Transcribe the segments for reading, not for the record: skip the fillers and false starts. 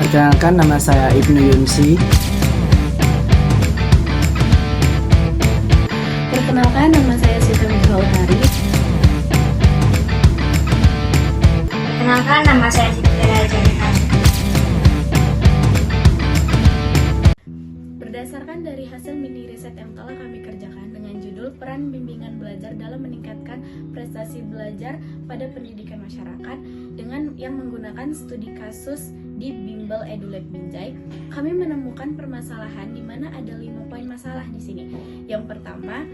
Perkenalkan, nama saya Ibnu Yunsi. Perkenalkan, nama saya Siti Utari. Perkenalkan, nama saya Siti Rajani. Berdasarkan dari hasil mini riset yang telah kami kerjakan dengan judul Peran Bimbingan Belajar dalam Meningkatkan Prestasi Belajar pada Pendidikan Masyarakat dengan yang menggunakan studi kasus di Bimbel EduLab Binjai, kami menemukan permasalahan di mana ada 5 poin masalah di sini. Yang pertama,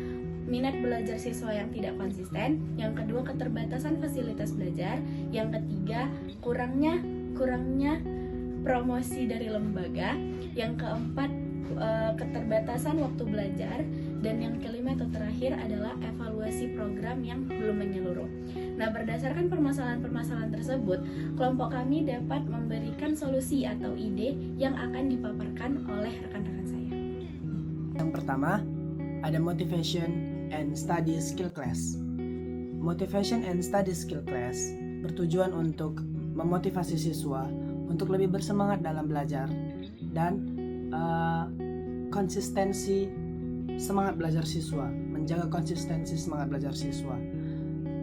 minat belajar siswa yang tidak konsisten. Yang kedua, keterbatasan fasilitas belajar. Yang ketiga, kurangnya promosi dari lembaga. Yang keempat, keterbatasan waktu belajar. Dan yang kelima atau terakhir adalah evaluasi program yang belum menyeluruh. Nah, berdasarkan permasalahan-permasalahan tersebut, kelompok kami dapat memberikan solusi atau ide yang akan dipaparkan oleh rekan-rekan saya. Yang pertama, ada Motivation and Study Skill Class. Motivation and Study Skill Class bertujuan untuk memotivasi siswa untuk lebih bersemangat dalam belajar dan konsistensi semangat belajar siswa, menjaga konsistensi semangat belajar siswa.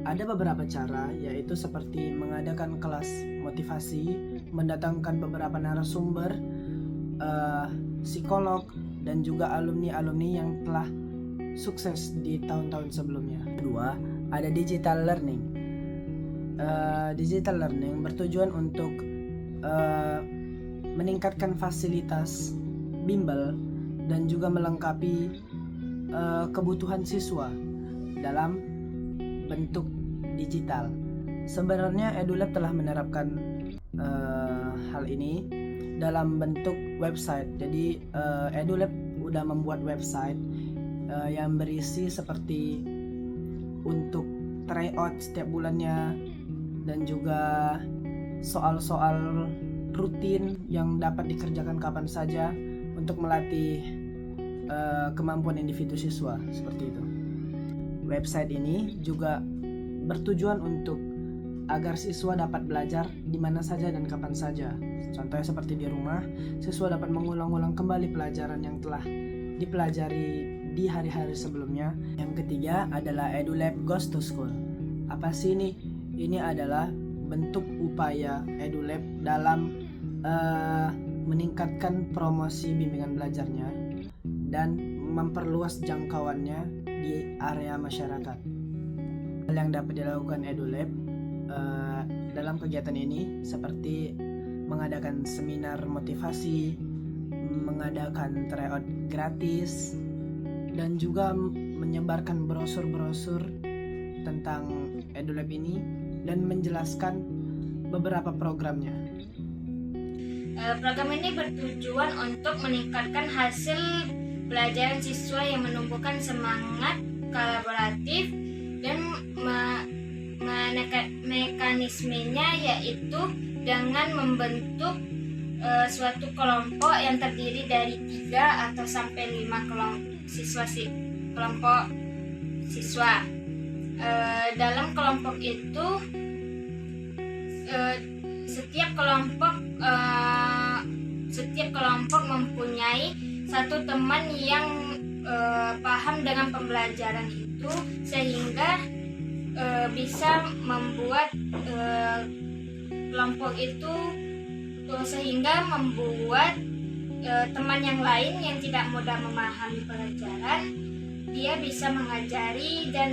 Ada beberapa cara, yaitu seperti mengadakan kelas motivasi, mendatangkan beberapa narasumber, psikolog, dan juga alumni-alumni yang telah sukses di tahun-tahun sebelumnya. Kedua, ada digital learning. Digital learning bertujuan untuk meningkatkan fasilitas bimbel dan juga melengkapi kebutuhan siswa dalam bentuk digital. Sebenarnya EduLab telah menerapkan hal ini dalam bentuk website. Jadi EduLab udah membuat website yang berisi seperti untuk tryout setiap bulannya dan juga soal-soal rutin yang dapat dikerjakan kapan saja untuk melatih kemampuan individu siswa, seperti itu. Website ini juga bertujuan untuk agar siswa dapat belajar di mana saja dan kapan saja. Contohnya seperti di rumah, siswa dapat mengulang-ulang kembali pelajaran yang telah dipelajari di hari-hari sebelumnya. Yang ketiga adalah EduLab Goes to School. Apa sih ini? Ini adalah bentuk upaya EduLab dalam meningkatkan promosi bimbingan belajarnya dan memperluas jangkauannya di area masyarakat. Hal yang dapat dilakukan EduLab dalam kegiatan ini seperti mengadakan seminar motivasi, mengadakan tryout gratis, dan juga menyebarkan brosur-brosur tentang EduLab ini dan menjelaskan beberapa programnya. Program ini bertujuan untuk meningkatkan hasil pelajaran siswa yang menumbuhkan semangat kolaboratif dan mekanismenya yaitu dengan membentuk suatu kelompok yang terdiri dari 3 atau sampai 5 kelompok siswa. Dalam kelompok itu setiap kelompok mempunyai satu teman yang paham dengan pembelajaran itu sehingga bisa membuat kelompok itu teman yang lain yang tidak mudah memahami pelajaran, dia bisa mengajari dan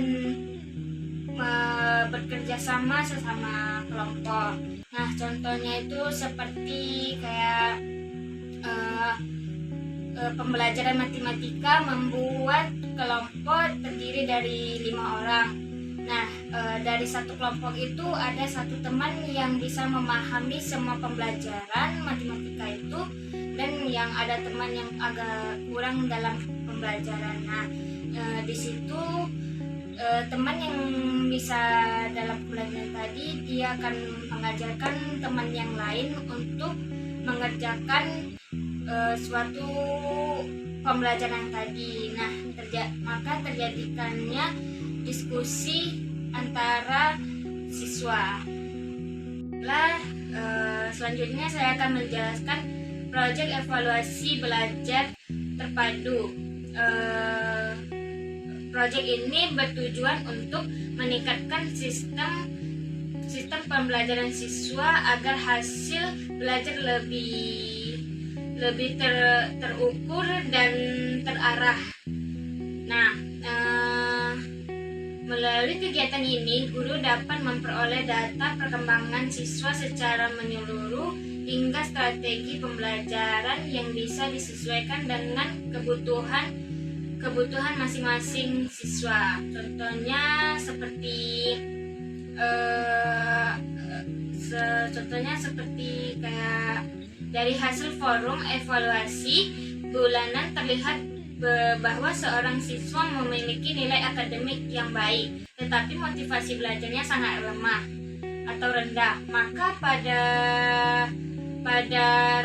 bekerja sama sesama kelompok. Nah, contohnya itu seperti kayak pembelajaran matematika membuat kelompok terdiri dari 5 orang. Nah, dari satu kelompok itu ada satu teman yang bisa memahami semua pembelajaran matematika itu, dan yang ada teman yang agak kurang dalam pembelajaran. Nah, di situ teman yang bisa dalam pembelajaran tadi, dia akan mengajarkan teman yang lain untuk mengerjakan suatu pembelajaran tadi. Nah, maka terjadikannya diskusi antara siswa. Setelah Selanjutnya saya akan menjelaskan proyek evaluasi belajar terpadu. Proyek ini bertujuan untuk meningkatkan sistem pembelajaran siswa agar hasil belajar lebih terukur dan terarah. Nah, melalui kegiatan ini, guru dapat memperoleh data perkembangan siswa secara menyeluruh hingga strategi pembelajaran yang bisa disesuaikan dengan kebutuhan masing-masing siswa. Contohnya seperti kayak dari hasil forum evaluasi bulanan terlihat bahwa seorang siswa memiliki nilai akademik yang baik, tetapi motivasi belajarnya sangat lemah atau rendah. Maka pada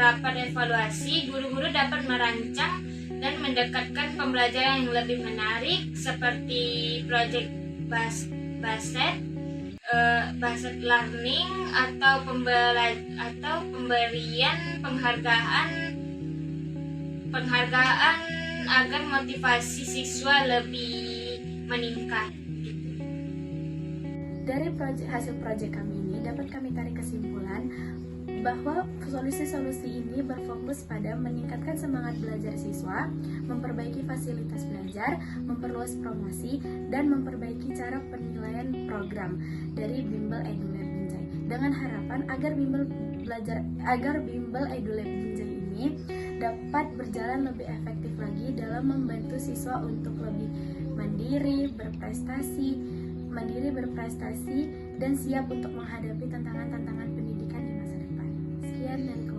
rapat evaluasi, guru-guru dapat merancang dan mendekatkan pembelajaran yang lebih menarik seperti project based learning atau pemberian penghargaan agar motivasi siswa lebih meningkat. Dari hasil proyek kami ini dapat kami tarik kesimpulan bahwa solusi-solusi ini berfokus pada meningkatkan semangat belajar siswa, memperbaiki fasilitas belajar, memperluas promosi, dan memperbaiki cara penilaian program dari Bimbel EduLab Binjai. Dengan harapan agar Bimbel EduLab Binjai ini dapat berjalan lebih efektif lagi dalam membantu siswa untuk lebih mandiri, berprestasi, dan siap untuk menghadapi tantangan-tantangan pendidikan di masa depan. Sekian dari